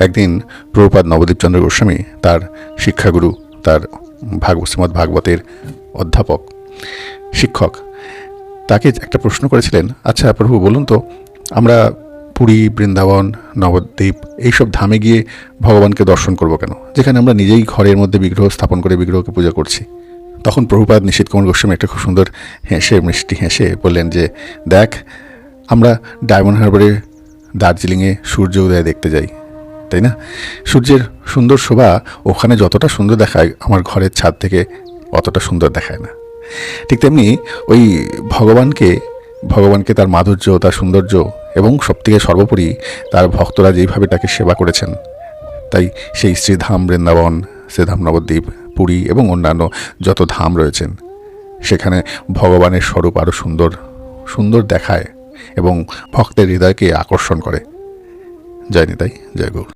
একদিন প্রভুপাদ নবদ্বীপচন্দ্র গোস্বামী তার শিক্ষাগুরু, তার শ্রীমদ্ ভাগবতের অধ্যাপক, শিক্ষক, তাকে একটা প্রশ্ন করেছিলেন, আচ্ছা প্রভু বলুন তো, আমরা পুরী, বৃন্দাবন, নবদ্বীপ এইসব ধামে গিয়ে ভগবানকে দর্শন করব কেন, যেখানে আমরা নিজেই ঘরের মধ্যে বিগ্রহ স্থাপন করে বিগ্রহকে পূজা করছি? তখন প্রভুপাদ নিশীথ কুমার গোস্বামী একটা খুব সুন্দর মিষ্টি হেসে বললেন যে, দেখ, আমরা ডায়মন্ড হারবারে, দার্জিলিংয়ে সূর্য উদয় দেখতে যাই, তাই না? সূর্যের সুন্দর শোভা ওখানে যতটা সুন্দর দেখায় আমার ঘরের ছাদ থেকে অতটা সুন্দর দেখায় না। ঠিক তেমনি ওই ভগবানকে তার মাধুর্য, তার সৌন্দর্য এবং সবথেকে সর্বোপরি তার ভক্তরা যেইভাবে তাকে সেবা করেছেন, তাই সেই শ্রীধাম বৃন্দাবন, শ্রীধাম নবদ্বীপ, পুরী এবং অন্যান্য যত ধাম রয়েছেন, সেখানে ভগবানের স্বরূপ আরও সুন্দর সুন্দর দেখায় এবং ভক্তের হৃদয়কে আকর্ষণ করে। জয় নিতাই, জয় গৌর।